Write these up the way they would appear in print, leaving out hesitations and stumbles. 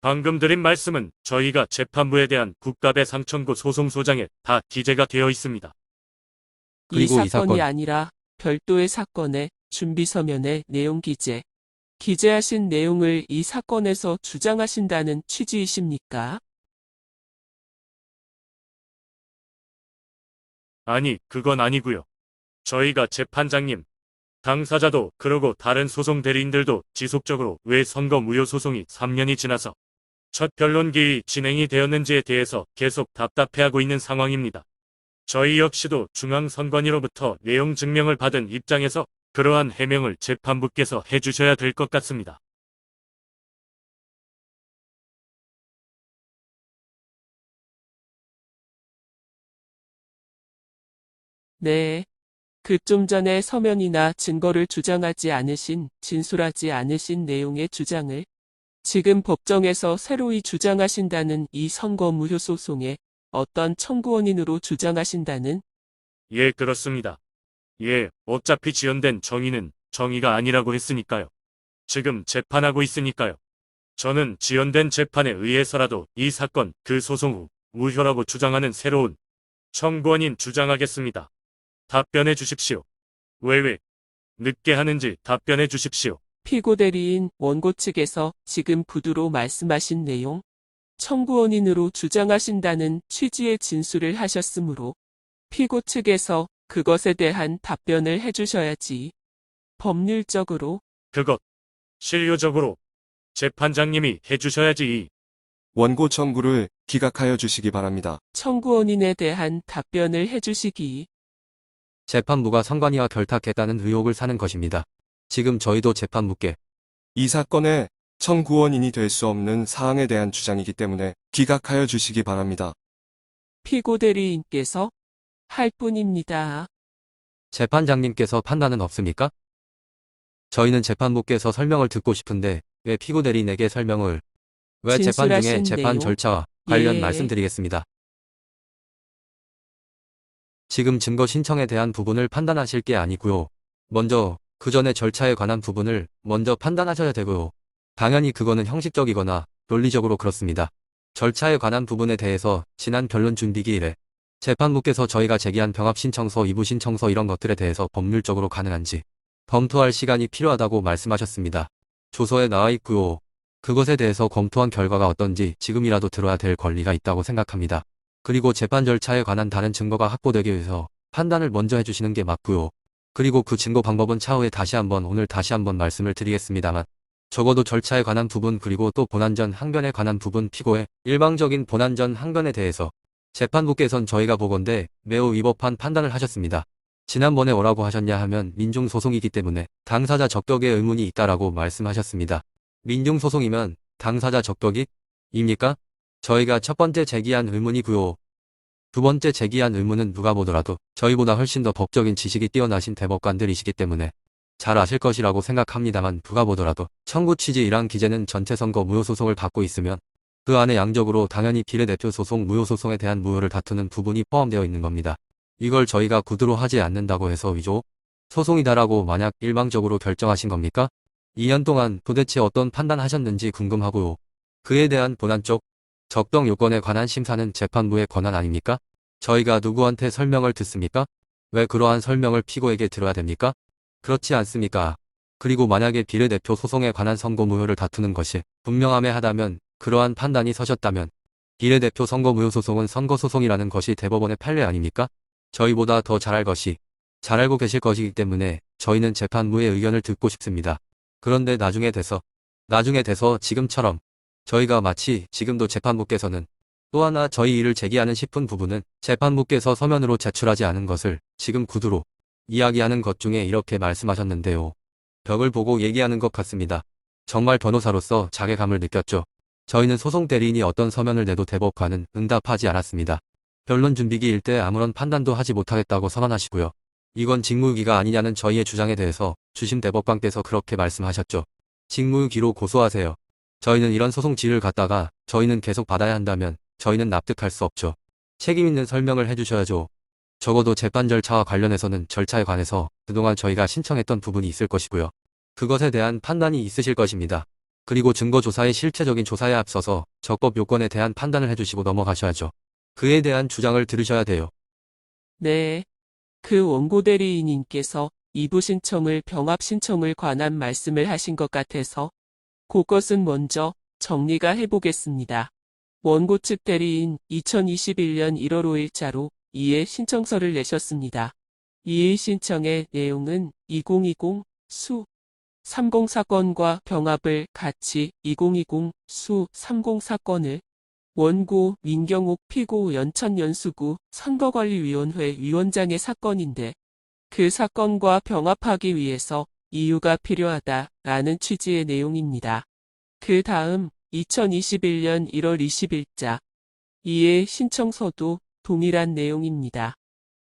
방금 드린 말씀은 저희가 재판부에 대한 국가배상 청구 소송소장에 다 기재가 되어 있습니다. 이 그리고 이 사건이 사건 아니라 별도의 사건의 준비서면의 내용 기재하신 내용을 이 사건에서 주장하신다는 취지이십니까? 아니, 그건 아니고요. 저희가 재판장님, 당사자도 그러고 다른 소송 대리인들도 지속적으로 왜 선거 무효 소송이 3년이 지나서 첫 변론 기일이 진행이 되었는지에 대해서 계속 답답해하고 있는 상황입니다. 저희 역시도 중앙선관위로부터 내용 증명을 받은 입장에서 그러한 해명을 재판부께서 해주셔야 될 것 같습니다. 네. 그 좀 전에 서면이나 증거를 주장하지 않으신, 진술하지 않으신 내용의 주장을 지금 법정에서 새로이 주장하신다는 이 선거 무효 소송의 어떤 청구원인으로 주장하신다는 예, 그렇습니다. 예, 어차피 지연된 정의는 정의가 아니라고 했으니까요. 지금 재판하고 있으니까요. 저는 지연된 재판에 의해서라도 이 사건 그 소송 후 무효라고 주장하는 새로운 청구원인 주장하겠습니다. 답변해 주십시오. 왜 늦게 하는지 답변해 주십시오. 피고 대리인 원고 측에서 지금 부두로 말씀하신 내용, 청구원인으로 주장하신다는 취지의 진술을 하셨으므로 피고 측에서 그것에 대한 답변을 해주셔야지. 법률적으로 그것 실효적으로 재판장님이 해주셔야지. 원고 청구를 기각하여 주시기 바랍니다. 청구원인에 대한 답변을 해주시기. 재판부가 선관위와 결탁했다는 의혹을 사는 것입니다. 지금 저희도 재판부께 이 사건의 청구원인이 될 수 없는 사항에 대한 주장이기 때문에 기각하여 주시기 바랍니다. 피고 대리인께서 할 뿐입니다. 재판장님께서 판단은 없습니까? 저희는 재판부께서 설명을 듣고 싶은데 왜 피고 대리인에게 설명을 왜 재판 중에 진술하신 재판 내용. 절차와 관련 예. 말씀드리겠습니다. 지금 증거 신청에 대한 부분을 판단하실 게 아니고요. 먼저 그 전에 절차에 관한 부분을 먼저 판단하셔야 되고요. 당연히 그거는 형식적이거나 논리적으로 그렇습니다. 절차에 관한 부분에 대해서 지난 변론 준비기일에 재판부께서 저희가 제기한 병합 신청서, 이부 신청서 이런 것들에 대해서 법률적으로 가능한지 검토할 시간이 필요하다고 말씀하셨습니다. 조서에 나와 있고요. 그것에 대해서 검토한 결과가 어떤지 지금이라도 들어야 될 권리가 있다고 생각합니다. 그리고 재판 절차에 관한 다른 증거가 확보되기 위해서 판단을 먼저 해주시는 게 맞고요. 그리고 그 증거 방법은 차후에 오늘 다시 한번 말씀을 드리겠습니다만 적어도 절차에 관한 부분 그리고 또 본안전 항변에 관한 부분 피고의 일방적인 본안전 항변에 대해서 재판부께선 저희가 보건대 매우 위법한 판단을 하셨습니다. 지난번에 뭐라고 하셨냐 하면 민중소송이기 때문에 당사자 적격에 의문이 있다라고 말씀하셨습니다. 민중소송이면 당사자 적격입니까? 저희가 첫 번째 제기한 의문이고요. 두 번째 제기한 의문은 누가 보더라도 저희보다 훨씬 더 법적인 지식이 뛰어나신 대법관들이시기 때문에 잘 아실 것이라고 생각합니다만 누가 보더라도 청구 취지 1항 기재는 전체 선거 무효 소송을 받고 있으면 그 안에 양적으로 당연히 비례대표 소송 무효 소송에 대한 무효를 다투는 부분이 포함되어 있는 겁니다. 이걸 저희가 구두로 하지 않는다고 해서 위조 소송이다라고 만약 일방적으로 결정하신 겁니까? 2년 동안 도대체 어떤 판단하셨는지 궁금하고요. 그에 대한 본안적 적격 요건에 관한 심사는 재판부의 권한 아닙니까? 저희가 누구한테 설명을 듣습니까? 왜 그러한 설명을 피고에게 들어야 됩니까? 그렇지 않습니까? 그리고 만약에 비례대표 소송에 관한 선거 무효를 다투는 것이 분명함에 하다면 그러한 판단이 서셨다면 비례대표 선거 무효 소송은 선거소송이라는 것이 대법원의 판례 아닙니까? 저희보다 더 잘 알고 계실 것이기 때문에 저희는 재판부의 의견을 듣고 싶습니다. 그런데 나중에 돼서 지금처럼 저희가 마치 지금도 재판부께서는 또 하나 저희 일을 제기하는 싶은 부분은 재판부께서 서면으로 제출하지 않은 것을 지금 구두로 이야기하는 것 중에 이렇게 말씀하셨는데요. 벽을 보고 얘기하는 것 같습니다. 정말 변호사로서 자괴감을 느꼈죠. 저희는 소송 대리인이 어떤 서면을 내도 대법관은 응답하지 않았습니다. 변론 준비기일 때 아무런 판단도 하지 못하겠다고 선언하시고요. 이건 직무유기가 아니냐는 저희의 주장에 대해서 주심 대법관께서 그렇게 말씀하셨죠. 직무유기로 고소하세요. 저희는 이런 소송 지를 갖다가 저희는 계속 받아야 한다면 저희는 납득할 수 없죠. 책임 있는 설명을 해주셔야죠. 적어도 재판 절차와 관련해서는 절차에 관해서 그동안 저희가 신청했던 부분이 있을 것이고요. 그것에 대한 판단이 있으실 것입니다. 그리고 증거 조사의 실체적인 조사에 앞서서 적법 요건에 대한 판단을 해주시고 넘어가셔야죠. 그에 대한 주장을 들으셔야 돼요. 네. 그 원고 대리인님께서 2부 신청을 병합 신청을 관한 말씀을 하신 것 같아서 그것은 먼저 정리가 해보겠습니다. 원고 측 대리인 2021년 1월 5일자로 이해 신청서를 내셨습니다. 이해 신청의 내용은 2020 수 30 사건과 병합을 같이 2020 수 30 사건을 원고 민경욱 피고 연천연수구 선거관리위원회 위원장의 사건인데 그 사건과 병합하기 위해서 이유가 필요하다라는 취지의 내용입니다. 그 다음 2021년 1월 20일자 이해 신청서도 동일한 내용입니다.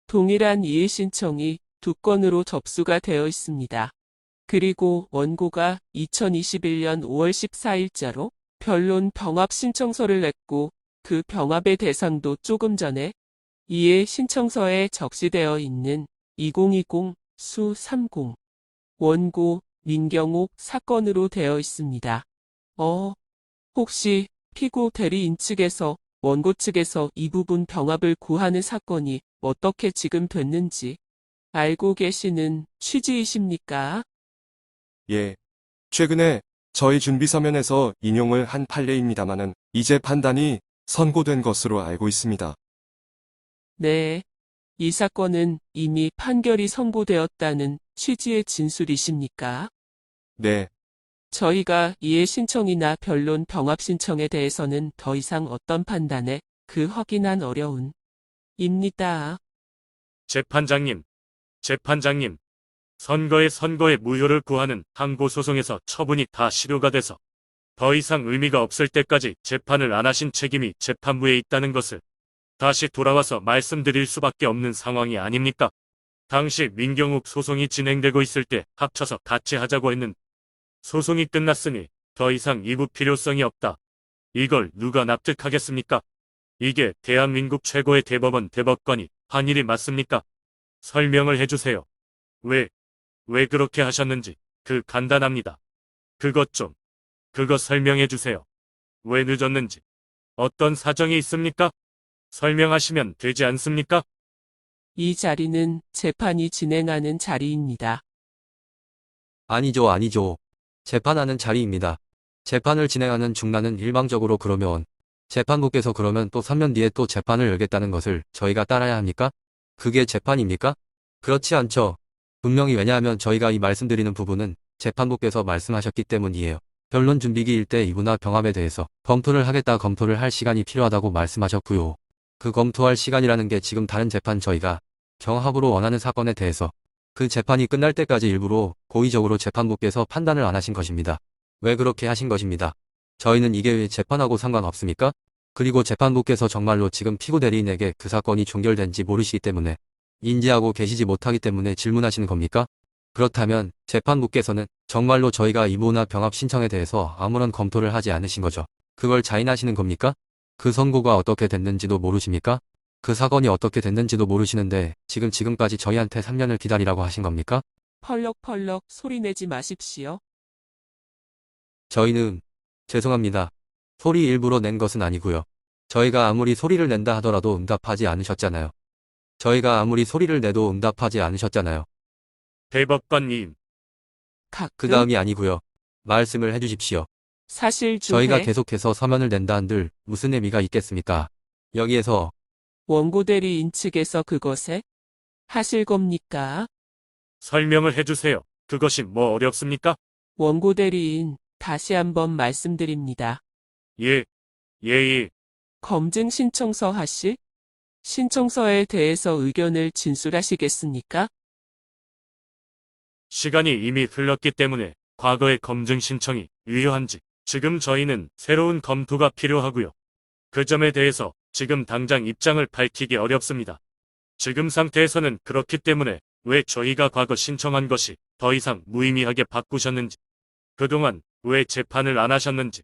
동일한 이해 신청이 2건으로 접수가 되어 있습니다. 그리고 원고가 2021년 5월 14일자로 변론 병합 신청서를 냈고 그 병합의 대상도 조금 전에 이해 신청서에 적시되어 있는 2020 수 30 원고 민경욱 사건으로 되어 있습니다. 혹시 피고 대리인 측에서 원고 측에서 이 부분 병합을 구하는 사건이 어떻게 지금 됐는지 알고 계시는 취지이십니까? 예. 최근에 저희 준비 서면에서 인용을 한 판례입니다마는 이제 판단이 선고된 것으로 알고 있습니다. 네. 이 사건은 이미 판결이 선고되었다는 취지의 진술이십니까? 네. 저희가 이해 신청이나 변론 병합 신청에 대해서는 더 이상 어떤 판단에 그 확인한 어려운입니다. 재판장님, 선거의 무효를 구하는 항고소송에서 처분이 다 실효가 돼서 더 이상 의미가 없을 때까지 재판을 안 하신 책임이 재판부에 있다는 것을 다시 돌아와서 말씀드릴 수밖에 없는 상황이 아닙니까? 당시 민경욱 소송이 진행되고 있을 때 합쳐서 같이 하자고 했는 소송이 끝났으니 더 이상 이부 필요성이 없다. 이걸 누가 납득하겠습니까? 이게 대한민국 최고의 대법원 대법관이 한 일이 맞습니까? 설명을 해주세요. 왜 그렇게 하셨는지 간단합니다. 그거 설명해주세요. 왜 늦었는지. 어떤 사정이 있습니까? 설명하시면 되지 않습니까? 이 자리는 재판이 진행하는 자리입니다. 아니죠. 재판하는 자리입니다. 재판을 진행하는 중단은 일방적으로 그러면 재판부께서 그러면 또 3년 뒤에 또 재판을 열겠다는 것을 저희가 따라야 합니까? 그게 재판입니까? 그렇지 않죠. 분명히 왜냐하면 저희가 이 말씀드리는 부분은 재판부께서 말씀하셨기 때문이에요. 변론 준비기 일대 이부나 병합에 대해서 검토를 할 시간이 필요하다고 말씀하셨고요. 그 검토할 시간이라는 게 지금 다른 재판 저희가 경합으로 원하는 사건에 대해서 그 재판이 끝날 때까지 일부러 고의적으로 재판부께서 판단을 안 하신 것입니다. 왜 그렇게 하신 것입니다. 저희는 이게 왜 재판하고 상관없습니까? 그리고 재판부께서 정말로 지금 피고 대리인에게 그 사건이 종결된지 모르시기 때문에 인지하고 계시지 못하기 때문에 질문하시는 겁니까? 그렇다면 재판부께서는 정말로 저희가 이부나 병합 신청에 대해서 아무런 검토를 하지 않으신 거죠. 그걸 자인하시는 겁니까? 그 선고가 어떻게 됐는지도 모르십니까? 그 사건이 어떻게 됐는지도 모르시는데 지금까지 저희한테 3년을 기다리라고 하신 겁니까? 펄럭펄럭 소리내지 마십시오. 저희는 죄송합니다. 소리 일부러 낸 것은 아니고요. 저희가 아무리 소리를 낸다 하더라도 응답하지 않으셨잖아요. 저희가 아무리 소리를 내도 응답하지 않으셨잖아요. 대법관님, 가끔 그 다음이 아니고요. 말씀을 해주십시오. 사실 저희가 중에 계속해서 서면을 낸다 한들 무슨 의미가 있겠습니까? 여기에서 원고 대리인 측에서 그것에 하실 겁니까? 설명을 해주세요. 그것이 뭐 어렵습니까? 원고 대리인 다시 한번 말씀드립니다. 예. 검증 신청서 하실? 신청서에 대해서 의견을 진술하시겠습니까? 시간이 이미 흘렀기 때문에 과거의 검증 신청이 유효한지 지금 저희는 새로운 검토가 필요하고요. 그 점에 대해서 지금 당장 입장을 밝히기 어렵습니다. 지금 상태에서는 그렇기 때문에 왜 저희가 과거 신청한 것이 더 이상 무의미하게 바꾸셨는지, 그동안 왜 재판을 안 하셨는지,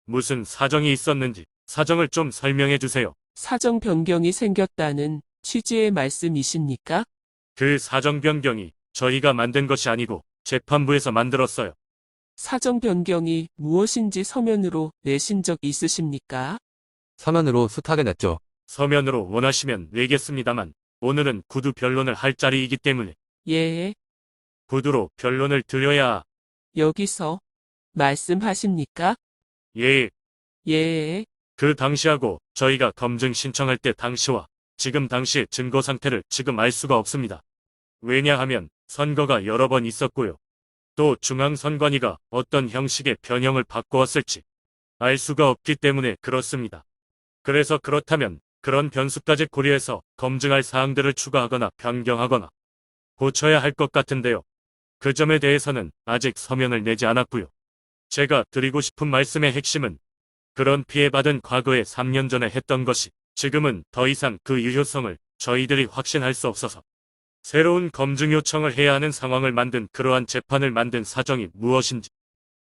무슨 사정이 있었는지 사정을 좀 설명해 주세요. 사정 변경이 생겼다는 취지의 말씀이십니까? 그 사정 변경이 저희가 만든 것이 아니고 재판부에서 만들었어요. 사정 변경이 무엇인지 서면으로 내신 적 있으십니까? 서면으로 숱하게 냈죠. 서면으로 원하시면 내겠습니다만 오늘은 구두 변론을 할 자리이기 때문에 예, 구두로 변론을 드려야. 여기서 말씀하십니까? 예, 예, 그 당시하고 저희가 검증 신청할 때 당시와 지금 당시의 증거 상태를 지금 알 수가 없습니다. 왜냐하면 선거가 여러 번 있었고요. 또 중앙선관위가 어떤 형식의 변형을 바꿔왔을지 알 수가 없기 때문에 그렇습니다. 그래서 그렇다면 그런 변수까지 고려해서 검증할 사항들을 추가하거나 변경하거나 고쳐야 할 것 같은데요. 그 점에 대해서는 아직 서면을 내지 않았고요. 제가 드리고 싶은 말씀의 핵심은 그런 피해받은 과거에 3년 전에 했던 것이 지금은 더 이상 그 유효성을 저희들이 확신할 수 없어서 새로운 검증 요청을 해야 하는 상황을 만든 그러한 재판을 만든 사정이 무엇인지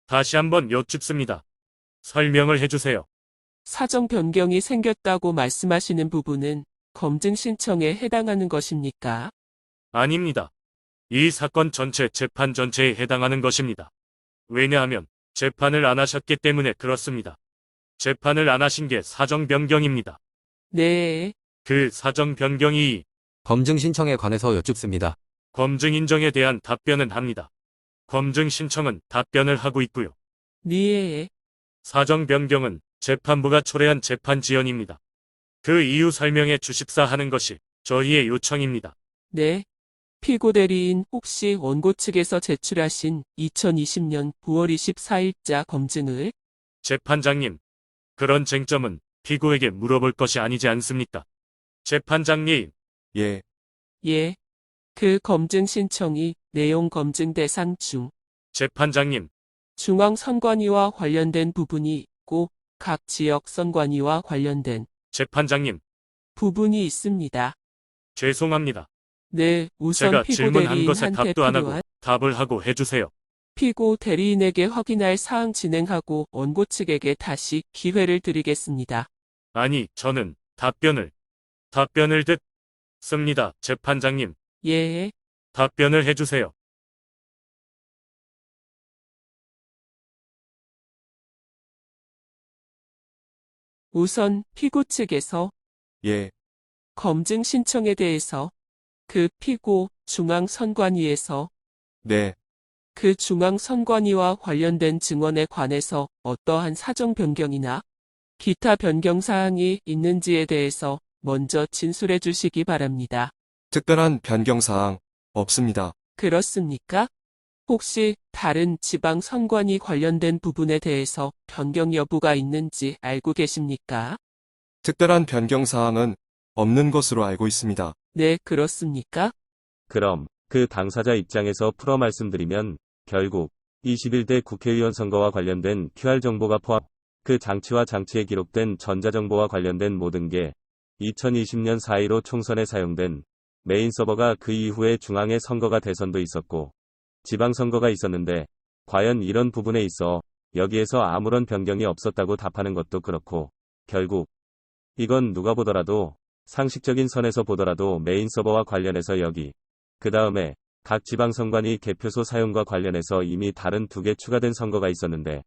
다시 한번 여쭙습니다. 설명을 해주세요. 사정 변경이 생겼다고 말씀하시는 부분은 검증 신청에 해당하는 것입니까? 아닙니다. 이 사건 전체 재판 전체에 해당하는 것입니다. 왜냐하면 재판을 안 하셨기 때문에 그렇습니다. 재판을 안 하신 게 사정 변경입니다. 네, 그 사정 변경이 검증 신청에 관해서 여쭙습니다. 검증 인정에 대한 답변은 합니다. 검증 신청은 답변을 하고 있고요. 네, 사정 변경은 재판부가 초래한 재판 지연입니다. 그 이유 설명해 주십사 하는 것이 저희의 요청입니다. 네. 피고 대리인 혹시 원고 측에서 제출하신 2020년 9월 24일자 검증을 재판장님, 그런 쟁점은 피고에게 물어볼 것이 아니지 않습니까? 재판장님, 예, 예, 그 검증 신청이 내용 검증 대상 중 재판장님, 중앙선관위와 관련된 부분이 있고 각 지역 선관위와 관련된 재판장님, 부분이 있습니다. 죄송합니다. 네, 우선 제가 피고 질문한 것에 대리인한테 답도 안 하고 필요한 답을 하고 해주세요. 피고 대리인에게 확인할 사항 진행하고 원고 측에게 다시 기회를 드리겠습니다. 아니, 저는 답변을 듣습니다. 재판장님, 예, 답변을 해주세요. 우선 피고 측에서 예, 검증 신청에 대해서 그 피고 중앙선관위에서 네, 그 중앙선관위와 관련된 증언에 관해서 어떠한 사정 변경이나 기타 변경 사항이 있는지에 대해서 먼저 진술해 주시기 바랍니다. 특별한 변경사항 없습니다. 그렇습니까? 혹시 다른 지방 선관위 관련된 부분에 대해서 변경 여부가 있는지 알고 계십니까? 특별한 변경사항은 없는 것으로 알고 있습니다. 네, 그렇습니까? 그럼 그 당사자 입장에서 풀어 말씀드리면 결국 21대 국회의원 선거와 관련된 QR 정보가 포함 그 장치와 장치에 기록된 전자정보와 관련된 모든 게 2020년 4.15 총선에 사용된 메인 서버가 그 이후에 중앙에 선거가 대선도 있었고 지방선거가 있었는데 과연 이런 부분에 있어 여기에서 아무런 변경이 없었다고 답하는 것도 그렇고 결국 이건 누가 보더라도 상식적인 선에서 보더라도 메인 서버와 관련해서 여기 그 다음에 각 지방선관위 개표소 사용과 관련해서 이미 다른 2개 추가된 선거가 있었는데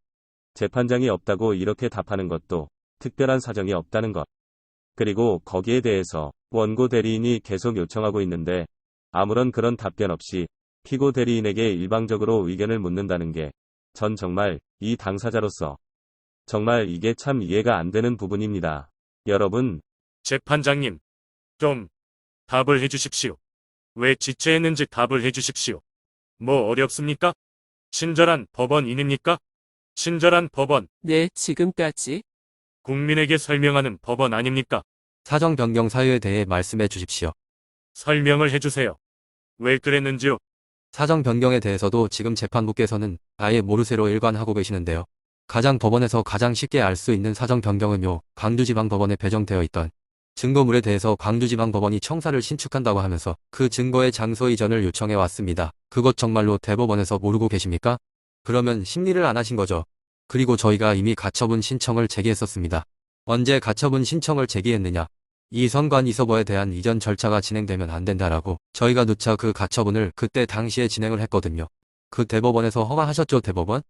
재판장이 없다고 이렇게 답하는 것도 특별한 사정이 없다는 것. 그리고 거기에 대해서 원고 대리인이 계속 요청하고 있는데 아무런 그런 답변 없이 피고 대리인에게 일방적으로 의견을 묻는다는 게 전 정말 이 당사자로서 정말 이게 참 이해가 안 되는 부분입니다. 여러분, 재판장님, 좀 답을 해주십시오. 왜 지체했는지 답을 해주십시오. 뭐 어렵습니까? 친절한 법원인입니까? 친절한 법원, 네, 지금까지 국민에게 설명하는 법원 아닙니까? 사정 변경 사유에 대해 말씀해 주십시오. 설명을 해주세요. 왜 그랬는지요? 사정 변경에 대해서도 지금 재판부께서는 아예 모르쇠로 일관하고 계시는데요. 가장 법원에서 가장 쉽게 알 수 있는 사정 변경은요, 광주지방법원에 배정되어 있던 증거물에 대해서 광주지방법원이 청사를 신축한다고 하면서 그 증거의 장소 이전을 요청해 왔습니다. 그것 정말로 대법원에서 모르고 계십니까? 그러면 심리를 안 하신 거죠. 그리고 저희가 이미 가처분 신청을 제기했었습니다. 언제 가처분 신청을 제기했느냐? 이 선관위 서버에 대한 이전 절차가 진행되면 안 된다라고 저희가 누차 그 가처분을 그때 당시에 진행을 했거든요. 그 대법원에서 허가하셨죠, 대법원?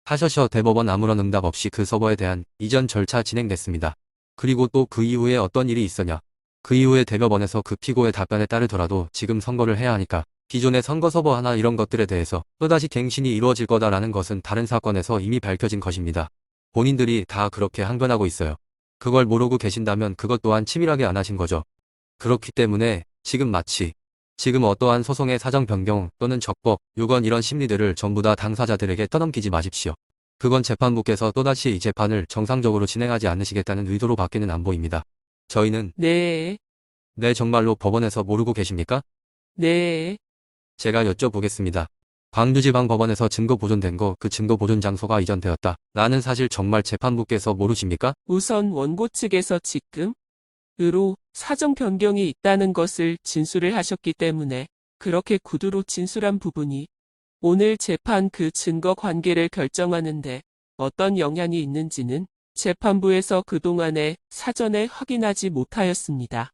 하셔서 대법원 아무런 응답 없이 그 서버에 대한 이전 절차 진행됐습니다. 그리고 또 그 이후에 어떤 일이 있었냐. 그 이후에 대법원에서 그 피고의 답변에 따르더라도 지금 선거를 해야 하니까 기존의 선거 서버 하나 이런 것들에 대해서 또다시 갱신이 이루어질 거다라는 것은 다른 사건에서 이미 밝혀진 것입니다. 본인들이 다 그렇게 항변하고 있어요. 그걸 모르고 계신다면 그것 또한 치밀하게 안 하신 거죠. 그렇기 때문에 지금 어떠한 소송의 사정 변경 또는 적법, 요건 이런 심리들을 전부 다 당사자들에게 떠넘기지 마십시오. 그건 재판부께서 또다시 이 재판을 정상적으로 진행하지 않으시겠다는 의도로 밖에는 안 보입니다. 저희는 네, 정말로 법원에서 모르고 계십니까? 네. 제가 여쭤보겠습니다. 광주지방법원에서 증거 보존된 거 그 증거 보존 장소가 이전되었다. 라는 사실 정말 재판부께서 모르십니까? 우선 원고 측에서 지금으로 사정 변경이 있다는 것을 진술을 하셨기 때문에 그렇게 구두로 진술한 부분이 오늘 재판 그 증거 관계를 결정하는데 어떤 영향이 있는지는 재판부에서 그동안에 사전에 확인하지 못하였습니다.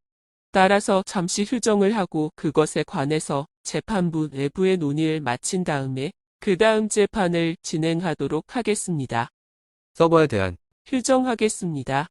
따라서 잠시 휴정을 하고 그것에 관해서 재판부 내부의 논의를 마친 다음에 그 다음 재판을 진행하도록 하겠습니다. 서버에 대한 휴정하겠습니다.